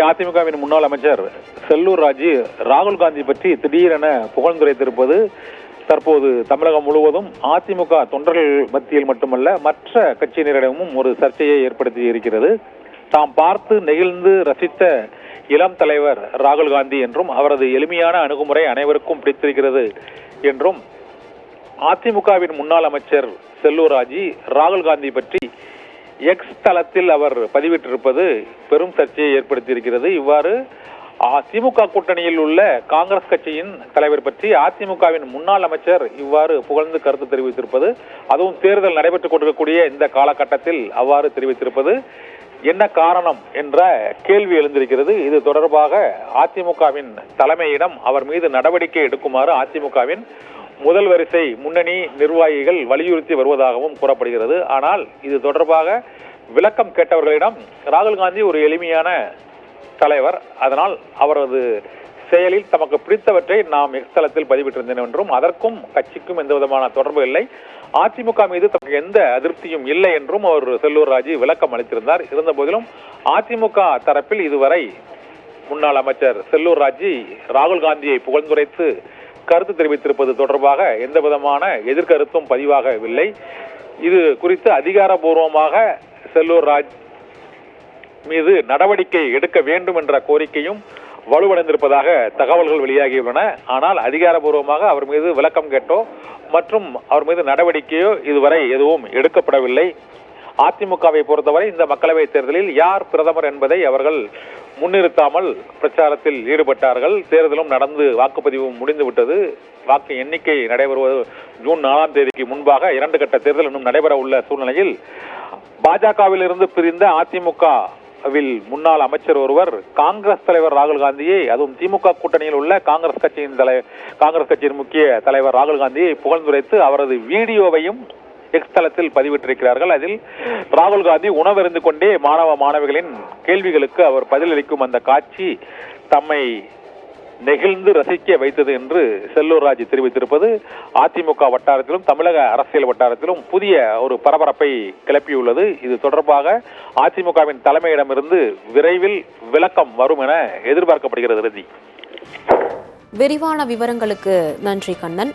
அதிமுகவின் முன்னாள் அமைச்சர் செல்லூர் ராஜு ராகுல் காந்தி பற்றி திடீரென புகழ்ந்துரைத்திருப்பது தற்போது தமிழகம் முழுவதும் அதிமுக தொண்டர்கள் மத்தியில் மட்டுமல்ல மற்ற கட்சியினரிடமும் ஒரு சர்ச்சையை ஏற்படுத்தி இருக்கிறது. தாம் பார்த்து நெகிழ்ந்து ரசித்த இளம் தலைவர் ராகுல் காந்தி என்றும் அவரது எளிமையான அணுகுமுறை அனைவருக்கும் பிடித்திருக்கிறது என்றும் அதிமுகவின் முன்னாள் அமைச்சர் செல்லூர் ராஜு ராகுல் காந்தி பற்றி எக்ஸ் தளத்தில் அவர் பதிவிட்டிருப்பது பெரும் சர்ச்சையை ஏற்படுத்தியிருக்கிறது. இவ்வாறு திமுக கூட்டணியில் உள்ள காங்கிரஸ் கட்சியின் தலைவர் பற்றி அதிமுகவின் முன்னாள் அமைச்சர் இவ்வாறு புகழ்ந்து கருத்து தெரிவித்திருப்பது, அதுவும் தேர்தல் நடைபெற்றுக் கொண்டிருக்கக்கூடிய இந்த காலகட்டத்தில் அவ்வாறு தெரிவித்திருப்பது என்ன காரணம் என்ற கேள்வி எழுந்திருக்கிறது. இது தொடர்பாக அதிமுகவின் தலைமையிடம் அவர் மீது நடவடிக்கை எடுக்குமாறு அதிமுகவின் முதல் வரிசை முன்னணி நிர்வாகிகள் வலியுறுத்தி வருவதாகவும் கூறப்படுகிறது. ஆனால் இது தொடர்பாக விளக்கம் கேட்டவர்களிடம் ராகுல் காந்தி ஒரு எளிமையான தலைவர், அதனால் அவரது செயலில் தமக்கு பிடித்தவற்றை நாம் எக்ஸ் தளத்தில் பதிவிட்டிருந்தேன் என்றும் அதற்கும் கட்சிக்கும் எந்த விதமான தொடர்பு இல்லை, அதிமுக மீது தமக்கு எந்த அதிருப்தியும் இல்லை என்றும் அவர் செல்லூர் ராஜு விளக்கம் அளித்திருந்தார். இருந்த போதிலும் அதிமுக தரப்பில் இதுவரை முன்னாள் அமைச்சர் செல்லூர் ராஜு ராகுல் காந்தியை புகழ்ந்துரைத்து கருத்து தெரிவித்திருப்பது தொடர்பாக எந்த விதமான எதிர்கருத்தும் பதிவாகவில்லை. இது குறித்து அதிகாரபூர்வமாக செல்லூர் ராஜ் மீது நடவடிக்கை எடுக்க வேண்டும் என்ற கோரிக்கையும் வலுவடைந்திருப்பதாக தகவல்கள் வெளியாகியுள்ளன. ஆனால் அதிகாரபூர்வமாக அவர் மீது விளக்கம் கேட்டோ மற்றும் அவர் மீது நடவடிக்கையோ இதுவரை எதுவும் எடுக்கப்படவில்லை. அதிமுகவை பொறுத்தவரை இந்த மக்களவை தேர்தலில் யார் பிரதமர் என்பதை அவர்கள் முன்னிறுத்தாமல் பிரச்சாரத்தில் ஈடுபட்டார்கள். தேர்தலும் நடந்து வாக்குப்பதிவும் முடிந்துவிட்டது. வாக்கு எண்ணிக்கை நடைபெறுவது ஜூன் 4ஆம் தேதிக்கு முன்பாக 2 கட்ட தேர்தல் இன்னும் நடைபெற உள்ள சூழ்நிலையில் பாஜகவில் இருந்து பிரிந்த அதிமுகவில் முன்னாள் அமைச்சர் ஒருவர் காங்கிரஸ் தலைவர் ராகுல் காந்தியை, அதுவும் திமுக கூட்டணியில் உள்ள காங்கிரஸ் கட்சியின் முக்கிய தலைவர் ராகுல் காந்தியை புகழ்ந்துரைத்து அவரது வீடியோவையும் எக்ஸ் தளத்தில் பதிவிட்டிருக்கிறார்கள். அதில் ராகுல் காந்தி உணவருந்து கொண்டே மாணவிகளின் கேள்விகளுக்கு அவர் பதிலளிக்கும் அந்த காட்சி தம்மை நெகிழ்ந்து ரசிக்க வைத்தது என்று செல்லூர் ராஜு தெரிவித்திருப்பது அதிமுக வட்டாரத்திலும் தமிழக அரசியல் வட்டாரத்திலும் புதிய ஒரு பரபரப்பை கிளப்பியுள்ளது. இது தொடர்பாக அதிமுகவின் தலைமையிடமிருந்து விரைவில் விளக்கம் வரும் என எதிர்பார்க்கப்படுகிறது. விரிவான விவரங்களுக்கு நன்றி கண்ணன்.